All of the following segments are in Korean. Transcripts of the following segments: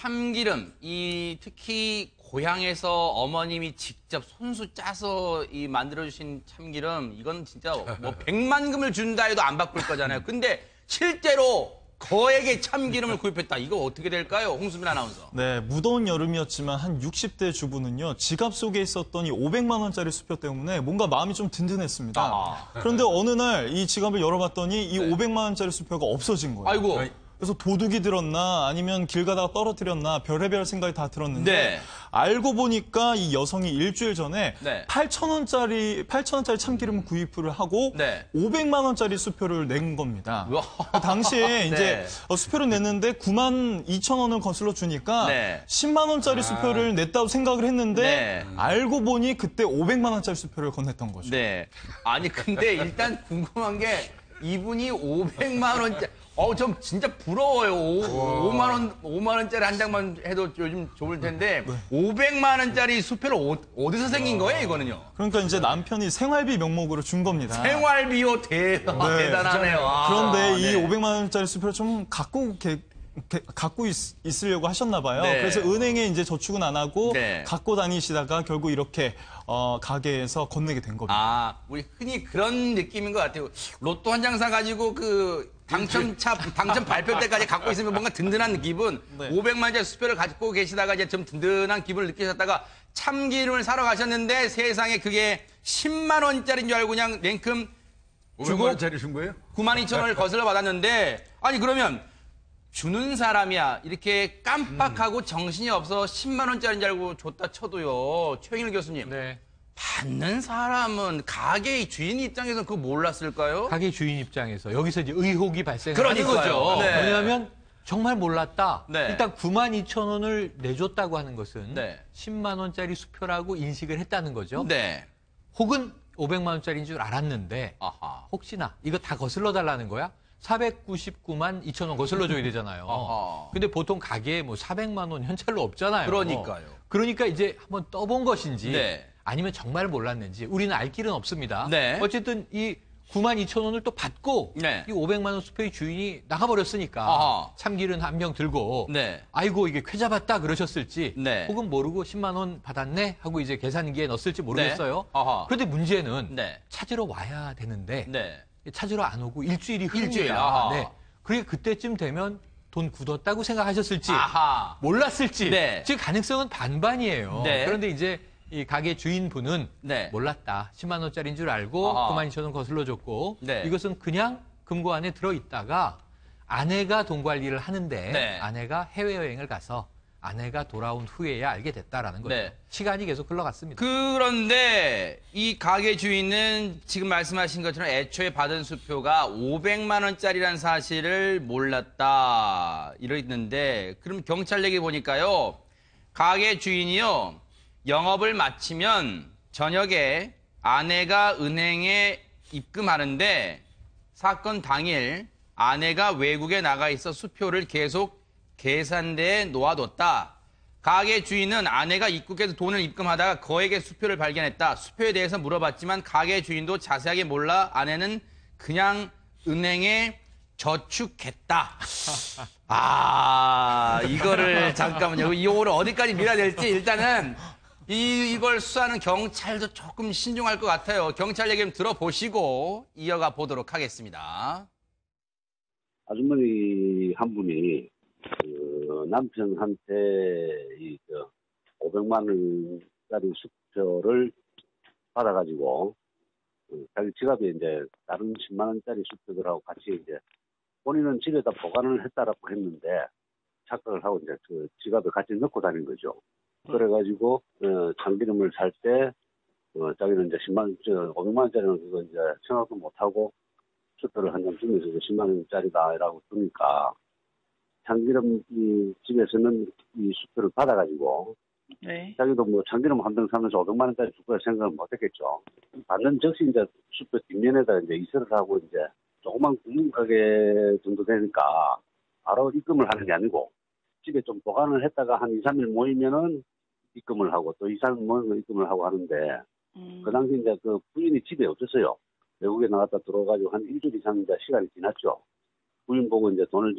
참기름, 특히 고향에서 어머님이 직접 손수 짜서 만들어주신 참기름, 이건 진짜 뭐 100만 금을 준다 해도 안 바꿀 거잖아요. 근데 실제로 거액의 참기름을 구입했다. 이거 어떻게 될까요? 홍수민 아나운서. 네, 무더운 여름이었지만 한 60대 주부는요, 지갑 속에 있었던 이 500만 원짜리 수표 때문에 뭔가 마음이 좀 든든했습니다. 그런데 어느 날 이 지갑을 열어봤더니 이 500만 원짜리 수표가 없어진 거예요. 아이고. 그래서 도둑이 들었나 아니면 길 가다가 떨어뜨렸나 별의별 생각이 다 들었는데 알고 보니까 이 여성이 일주일 전에 8,000원짜리 참기름을 구입을 하고 500만 원짜리 수표를 낸 겁니다. 당시에 이제 수표를 냈는데 9만 2천 원을 거슬러 주니까 10만 원짜리 수표를 냈다고 생각을 했는데 알고 보니 그때 500만 원짜리 수표를 건넸던 거죠. 네. 아니 근데 일단 궁금한 게 이분이 500만 원짜리 좀 진짜 부러워요. 5만 원짜리 한 장만 해도 요즘 좋을 텐데 500만 원짜리 수표를 어디서 생긴 거예요, 이거는요? 그러니까 이제 남편이 생활비 명목으로 준 겁니다. 생활비요? 대단하네요. 그런데 이 500만 원짜리 수표를 좀 갖고 있으려고 하셨나 봐요. 그래서 은행에 이제 저축은 안 하고 갖고 다니시다가 결국 이렇게 가게에서 건네게 된 겁니다. 우리 흔히 그런 느낌인 것 같아요. 로또 한 장 사가지고 당첨 발표 때까지 갖고 있으면 뭔가 든든한 기분. 500만 원짜리 수표를 갖고 계시다가 이제 좀 든든한 기분을 느끼셨다가 참기름을 사러 가셨는데 세상에 그게 10만 원짜리인 줄 알고 그냥 냉큼 500만 원짜리 준 거예요? 9만 2천 원을 거슬러 받았는데 아니 그러면 주는 사람이야 이렇게 깜빡하고 정신이 없어 10만 원짜리인 줄 알고 줬다 쳐도요. 최영일 교수님. 받는 사람은 가게 주인 입장에서는 그거 몰랐을까요? 가게 주인 입장에서 여기서 이제 의혹이 발생하는 거죠. 왜냐하면 정말 몰랐다. 일단 9만 2천 원을 내줬다고 하는 것은 10만 원짜리 수표라고 인식을 했다는 거죠. 혹은 500만 원짜리인 줄 알았는데 혹시나 이거 다 거슬러 달라는 거야? 499만 2천 원 거슬러줘야 되잖아요. 근데 보통 가게에 뭐 400만 원 현찰로 없잖아요. 그러니까요. 그러니까 이제 한번 떠본 것인지 아니면 정말 몰랐는지 우리는 알 길은 없습니다. 어쨌든 이 9만 2천 원을 또 받고 이 500만 원 수표의 주인이 나가버렸으니까 참기름 한 병 들고 아이고 이게 쾌 잡았다 그러셨을지 혹은 모르고 10만 원 받았네 하고 이제 계산기에 넣었을지 모르겠어요. 그런데 문제는 찾으러 와야 되는데 찾으러 안 오고 일주일이 흐릅니다. 그게 그때쯤 되면 돈 굳었다고 생각하셨을지 몰랐을지 즉 가능성은 반반이에요. 그런데 이제 이 가게 주인분은 몰랐다. 10만 원짜리인 줄 알고 9만 2천 원 거슬러 줬고 이것은 그냥 금고 안에 들어있다가 아내가 돈 관리를 하는데 아내가 해외여행을 가서 아내가 돌아온 후에야 알게 됐다라는 거죠. 시간이 계속 흘러갔습니다. 그런데 이 가게 주인은 지금 말씀하신 것처럼 애초에 받은 수표가 500만 원짜리라는 사실을 몰랐다 이러는데 그럼 경찰 얘기 보니까요. 가게 주인이요. 영업을 마치면 저녁에 아내가 은행에 입금하는데 사건 당일 아내가 외국에 나가 있어 수표를 계속 계산대에 놓아뒀다. 가게 주인은 아내가 입국해서 돈을 입금하다가 거액의 수표를 발견했다. 수표에 대해서 물어봤지만 가게 주인도 자세하게 몰라 아내는 그냥 은행에 저축했다. 이거를 잠깐만요. 이거를 어디까지 밀어야 될지 일단은 이걸 수사하는 경찰도 조금 신중할 것 같아요. 경찰 얘기 좀 들어보시고 이어가 보도록 하겠습니다. 아주머니 한 분이 남편한테 500만 원짜리 수표를 받아가지고 자기 지갑에 이제 다른 10만 원짜리 수표들하고 같이 이제 본인은 집에다 보관을 했다라고 했는데 착각을 하고 이제 그 지갑에 같이 넣고 다닌 거죠. 그래가지고 참기름을 살 때 자기는 이제 500만 원짜리는 그거 이제 생각도 못 하고 수표를 한 장 주면서 10만 원짜리다라고 주니까 참기름 이 집에서는 이 수표를 받아가지고 자기도 뭐 참기름 한 병 사면서 500만 원짜리 줄 거라 생각은 못했겠죠. 받는 즉시 이제 수표 뒷면에다 이제 이설을 하고 이제 조그만 구멍 가게 정도 되니까 바로 입금을 하는 게 아니고 집에 좀 보관을 했다가 한 2, 3일 모이면은 입금을 하고 또 2, 3일 모이면 입금을 하고 하는데 그 당시 이제 그 부인이 집에 없었어요. 외국에 나갔다 들어와가지고 한 일주일 이상 이제 시간이 지났죠. 부인 보고 이제 돈을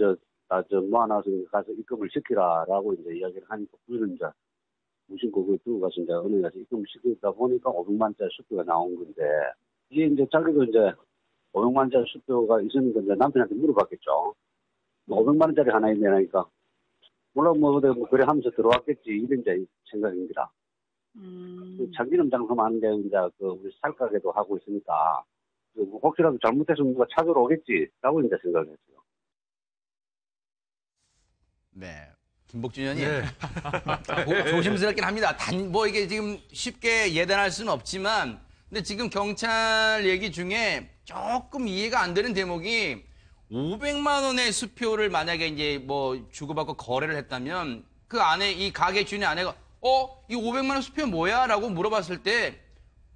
모아놔서 가서 입금을 시키라라고 이제 이야기를 하니까 부인은 이제 무심코 그걸 들고 가서 이제 은행에 가서 입금을 시키다 보니까 500만짜리 수표가 나온 건데 이게 이제 자기도 이제 500만짜리 수표가 있으니까 이제 남편한테 물어봤겠죠. 500만 원짜리 하나 있네니까 몰라 뭐 그래 하면서 들어왔겠지 이런 이제 생각입니다. 참기름 장사하는데 이제 우리 살가게도 하고 있으니까 혹시라도 잘못해서 누가 찾으러 오겠지라고 이제 생각을 했어요. 네. 김복준 의원님. 네. 조심스럽긴 합니다. 뭐 이게 지금 쉽게 예단할 수는 없지만, 근데 지금 경찰 얘기 중에 조금 이해가 안 되는 대목이 500만 원의 수표를 만약에 이제 뭐 주고받고 거래를 했다면 그 안에 이 가게 주인의 아내가 이 500만 원 수표 뭐야? 라고 물어봤을 때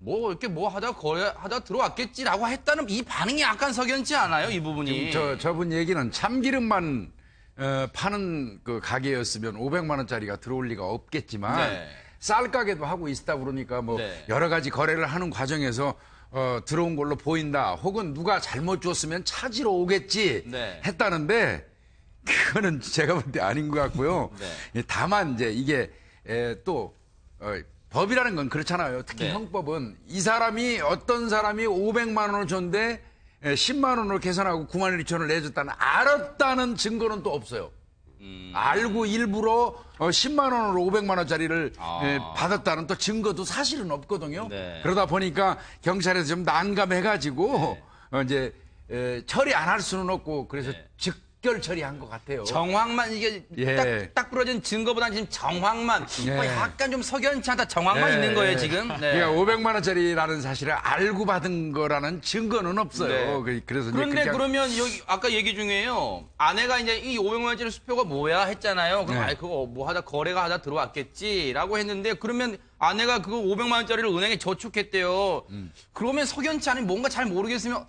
뭐 이렇게 뭐 하다 거래하다 들어왔겠지라고 했다는 이 반응이 약간 석연치 않아요? 이 부분이. 저분 얘기는 참기름만 파는 그 가게였으면 500만 원짜리가 들어올 리가 없겠지만 네. 쌀 가게도 하고 있다 그러니까 뭐 네. 여러 가지 거래를 하는 과정에서 들어온 걸로 보인다. 혹은 누가 잘못 줬으면 찾으러 오겠지 네. 했다는데 그거는 제가 볼 때 아닌 것 같고요. 네. 다만 이제 이게 또 법이라는 건 그렇잖아요. 특히 네. 형법은 이 사람이 어떤 사람이 500만 원을 줬는데 10만 원으로 계산하고 9만 1천 원을 내줬다는 알았다는 증거는 또 없어요. 알고 일부러 10만 원으로 500만 원짜리를 받았다는 또 증거도 사실은 없거든요. 네. 그러다 보니까 경찰에서 좀 난감해가지고 이제 처리 안 할 수는 없고 그래서 직결 처리한 것 같아요. 정황만 이게 딱 부러진 증거보다는 지금 정황만 뭐 약간 좀 석연치 않다 정황만 있는 거예요 지금. 네. 그러니까 500만 원짜리라는 사실을 알고 받은 거라는 증거는 없어요. 네. 그래서 그런데 이제 그러면 여기 아까 얘기 중에요. 아내가 이제 이 500만 원짜리 수표가 뭐야 했잖아요. 그럼 네. 그거 뭐 하다 거래가 하다 들어왔겠지라고 했는데 그러면 아내가 그거 500만 원짜리를 은행에 저축했대요. 그러면 석연치 않은 뭔가 잘 모르겠으면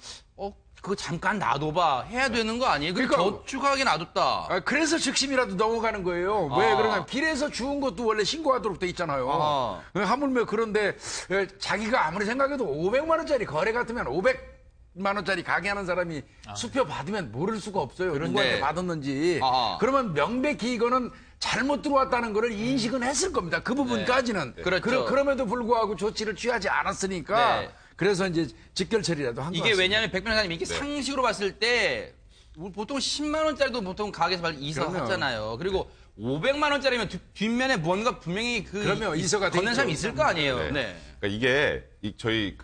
그거 잠깐 놔둬봐 해야 되는 거 아니에요? 그러니까 저축하게 놔뒀다. 그래서 즉심이라도 넘어가는 거예요. 왜 그러냐면 길에서 주운 것도 원래 신고하도록 돼 있잖아요. 하물며 그런데 자기가 아무리 생각해도 500만 원짜리 거래 같으면 500만 원짜리 가게 하는 사람이 수표 받으면 모를 수가 없어요. 누구한테 받았는지. 그러면 명백히 이거는 잘못 들어왔다는 거를 인식은 했을 겁니다. 그 부분까지는. 네. 그렇죠. 그럼에도 불구하고 조치를 취하지 않았으니까. 네. 그래서 이제 직결 처리라도 한 거 같습니다. 이게 왜냐하면 백 변호사님 이게 상식으로 봤을 때 보통 10만 원짜리도 보통 가게에서 이사하잖아요. 그리고 500만 원짜리면 뒷면에 뭔가 분명히 그러면 이서가 건넨 사람이 있을 거 아니에요. 네. 네. 그러니까 이게 저희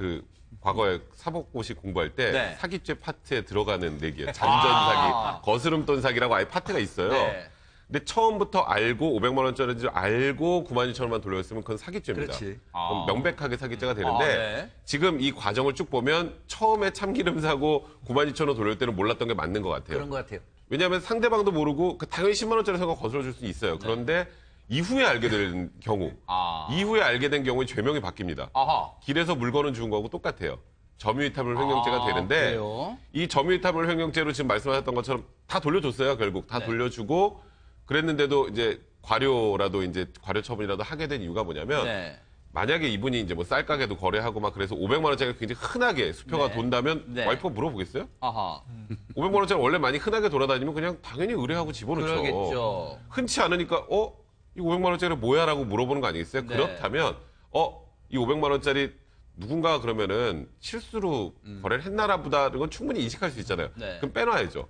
과거에 사법고시 공부할 때 사기죄 파트에 들어가는 내기예요. 잔전 사기, 거스름돈 사기라고 아예 파트가 있어요. 네. 근데 처음부터 알고 500만 원짜리인 줄 알고 9만 2천 원만 돌려줬으면 그건 사기죄입니다. 그렇지. 그럼 명백하게 사기죄가 되는데 지금 이 과정을 쭉 보면 처음에 참기름 사고 9만 2천 원 돌릴 때는 몰랐던 게 맞는 것 같아요. 그런 것 같아요. 왜냐하면 상대방도 모르고 당연히 10만 원짜리 사고 거슬러줄 수 있어요. 그런데 이후에 알게 된 경우, 이후에 알게 된 경우에 죄명이 바뀝니다. 길에서 물건을 주운 거하고 똑같아요. 점유이탈물 횡령죄가 되는데 그래요? 이 점유이탈물 횡령죄로 지금 말씀하셨던 것처럼 다 돌려줬어요. 결국 다 돌려주고 그랬는데도 이제 과료라도 이제 과료 처분이라도 하게 된 이유가 뭐냐면 만약에 이분이 이제 뭐 쌀가게도 거래하고 막 그래서 500만 원짜리가 굉장히 흔하게 수표가 돈다면 와이프가 물어보겠어요? 500만 원짜리 원래 많이 흔하게 돌아다니면 그냥 당연히 의뢰하고 집어넣죠. 그러겠죠. 흔치 않으니까 이 500만 원짜리 뭐야라고 물어보는 거 아니겠어요? 그렇다면 이 500만 원짜리 누군가 그러면은 실수로 거래를 했나라 보다는 건 충분히 인식할 수 있잖아요. 그럼 빼놔야죠.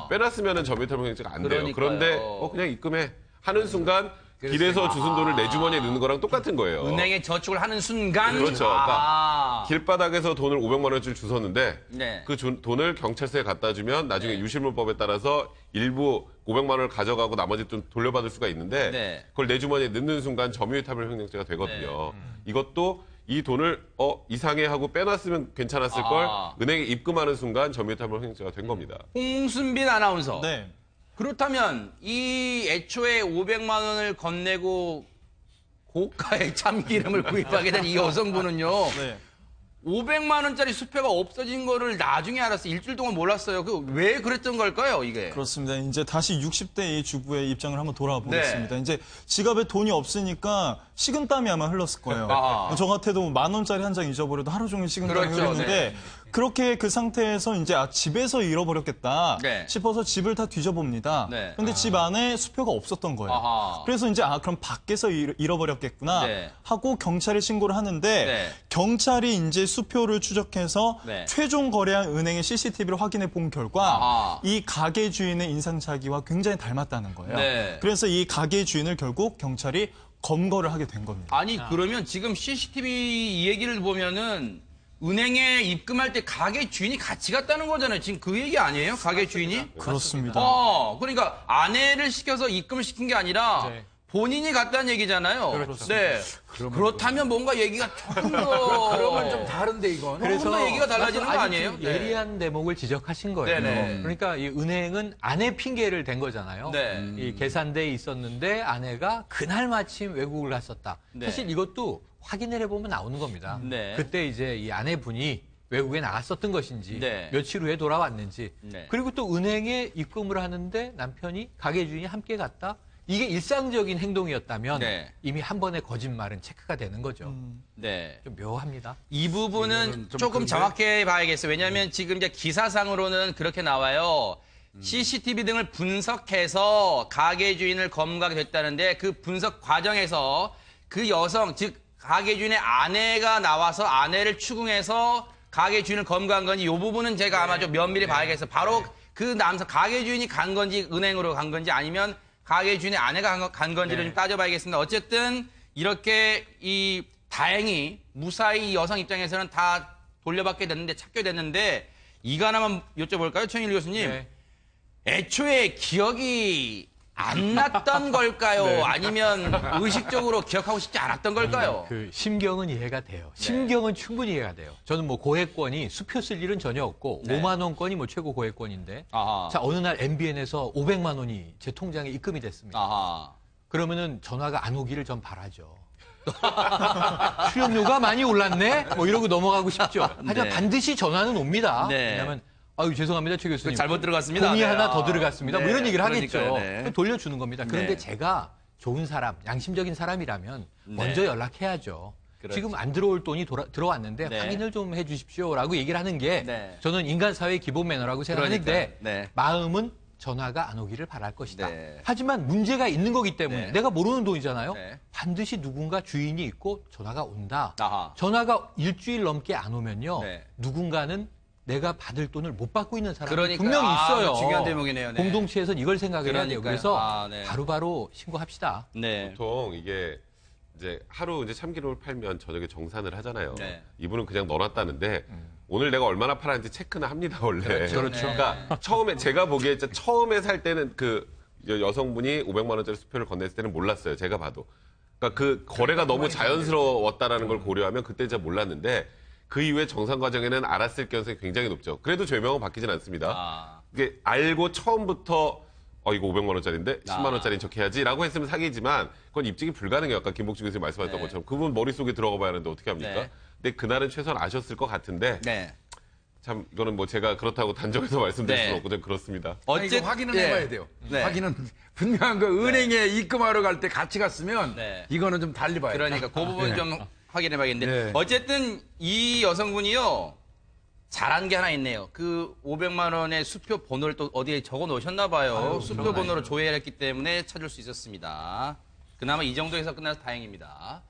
빼놨으면은 점유이탈물 횡령죄가 안 돼요. 그런데 그냥 입금해 하는 순간 길에서 주순 돈을 내 주머니에 넣는 거랑 똑같은 거예요. 은행에 저축을 하는 순간 그렇죠. 그러니까 길바닥에서 돈을 500만 원어치를 주웠는데 그 돈을 경찰서에 갖다 주면 나중에 유실물법에 따라서 일부 500만 원을 가져가고 나머지 좀 돌려받을 수가 있는데 그걸 내 주머니에 넣는 순간 점유이탈물 횡령죄가 되거든요. 이것도 이 돈을 이상해 하고 빼놨으면 괜찮았을 걸 은행에 입금하는 순간 점유이탈물 횡령죄가 된 겁니다. 홍순빈 아나운서. 네. 그렇다면 이 애초에 500만 원을 건네고 고가의 참기름을 구입하게 된 이 여성분은요. 500만 원짜리 수표가 없어진 거를 나중에 알았어요. 일주일 동안 몰랐어요. 왜 그랬던 걸까요, 이게? 그렇습니다. 이제 다시 60대의 주부의 입장을 한번 돌아보겠습니다. 이제 지갑에 돈이 없으니까 식은땀이 아마 흘렀을 거예요. 저 같아도 10,000원짜리 한 장 잊어버려도 하루 종일 식은땀이 흐르는데 그렇게 그 상태에서 이제 집에서 잃어버렸겠다 싶어서 집을 다 뒤져봅니다. 근데 집 안에 수표가 없었던 거예요. 그래서 이제 그럼 밖에서 잃어버렸겠구나 하고 경찰에 신고를 하는데 경찰이 이제 수표를 추적해서 최종 거래한 은행의 CCTV를 확인해 본 결과 이 가게 주인의 인상 자기와 굉장히 닮았다는 거예요. 그래서 이 가게 주인을 결국 경찰이 검거를 하게 된 겁니다. 아니 그러면 지금 CCTV 이 얘기를 보면은 은행에 입금할 때 가게 주인이 같이 갔다는 거잖아요. 지금 그 얘기 아니에요? 가게 주인이? 그렇습니다. 그러니까 아내를 시켜서 입금을 시킨 게 아니라 본인이 갔다는 얘기잖아요. 그렇죠. 네. 그렇다면 뭔가 얘기가 조금 더 그러면 좀 다른데 이건. 그래서 얘기가 달라지는 거 아니에요? 예리한 대목을 지적하신 거예요. 그러니까 이 은행은 아내 핑계를 댄 거잖아요. 이 계산대에 있었는데 아내가 그날 마침 외국을 갔었다. 사실 이것도 확인을 해보면 나오는 겁니다. 그때 이제 이 아내분이 외국에 나갔었던 것인지 며칠 후에 돌아왔는지 그리고 또 은행에 입금을 하는데 남편이 가게 주인이 함께 갔다. 이게 일상적인 행동이었다면 이미 한 번의 거짓말은 체크가 되는 거죠. 좀 묘합니다. 이 부분은 조금 정확히 봐야겠어요. 왜냐하면 지금 이제 기사상으로는 그렇게 나와요. CCTV 등을 분석해서 가게 주인을 검거하게 됐다는데 그 분석 과정에서 그 여성, 즉 가게 주인의 아내가 나와서 아내를 추궁해서 가게 주인을 검거한 건지 이 부분은 제가 아마 좀 면밀히 봐야겠어요. 바로 그 남성 가게 주인이 간 건지 은행으로 간 건지 아니면 가게 주인의 아내가 간 건지를 좀 따져봐야겠습니다. 어쨌든 이렇게 다행히 무사히 여성 입장에서는 다 돌려받게 됐는데 찾게 됐는데 이거 하나만 여쭤볼까요, 최영일 교수님? 애초에 기억이 안 났던 걸까요? 아니면 의식적으로 기억하고 싶지 않았던 걸까요? 그 심경은 이해가 돼요. 심경은 충분히 이해가 돼요. 저는 뭐 고액권이 수표 쓸 일은 전혀 없고 5만 원권이 뭐 최고 고액권인데 자 어느 날 MBN에서 500만 원이 제 통장에 입금이 됐습니다. 그러면은 전화가 안 오기를 전 바라죠. 수령료가 많이 올랐네? 뭐 이러고 넘어가고 싶죠. 하지만 반드시 전화는 옵니다. 왜냐하면 아유 죄송합니다 최 교수님. 잘못 들어갔습니다. 돈이 하나 더 들어갔습니다. 뭐 이런 얘기를 하겠죠. 돌려주는 겁니다. 그런데 제가 좋은 사람, 양심적인 사람이라면 먼저 연락해야죠. 지금 안 들어올 돈이 들어왔는데 확인을 좀 해주십시오라고 얘기를 하는 게 저는 인간 사회의 기본 매너라고 생각하는데 마음은 전화가 안 오기를 바랄 것이다. 하지만 문제가 있는 거기 때문에 내가 모르는 돈이잖아요. 반드시 누군가 주인이 있고 전화가 온다. 전화가 일주일 넘게 안 오면요. 누군가는 내가 받을 돈을 못 받고 있는 사람이 분명히 있어요. 중요한 대목이네요. 공동체에서는 이걸 생각을 해야 돼요. 그래서 바로바로 신고합시다. 보통 이게 이제 하루 이제 참기름을 팔면 저녁에 정산을 하잖아요. 이분은 그냥 넣어놨다는데 오늘 내가 얼마나 팔았는지 체크는 합니다 원래. 그렇죠. 그러니까 처음에 제가 보기에 처음에 살 때는 그 여성분이 500만 원짜리 수표를 건넸을 때는 몰랐어요. 제가 봐도. 그러니까 그 거래가 너무 자연스러웠다라는 걸 고려하면 그때 진짜 몰랐는데. 그 이후에 정산 과정에는 알았을 가능성이 굉장히 높죠. 그래도 죄명은 바뀌진 않습니다. 이게 알고 처음부터 이거 500만 원짜리인데 10만 원짜리인 척 해야지라고 했으면 사기지만 그건 입증이 불가능해요. 아까 김복주 교수님 말씀하셨던 것처럼 그분 머릿속에 들어가 봐야 하는데 어떻게 합니까? 근데 그날은 최소한 아셨을 것 같은데 참 이거는 뭐 제가 그렇다고 단정해서 말씀드릴 수는 없고 좀 그렇습니다. 어쨌든 확인은 해봐야 돼요. 확인은 분명한 그 은행에 입금하러 갈 때 같이 갔으면 이거는 좀 달리 봐야 돼요. 그러니까 그 부분 좀 확인해봐야겠는데 어쨌든 이 여성분이요 잘한 게 하나 있네요. 그 500만 원의 수표 번호를 또 어디에 적어 놓으셨나 봐요. 수표 번호로 조회를 했기 때문에 찾을 수 있었습니다. 그나마 이 정도에서 끝나서 다행입니다.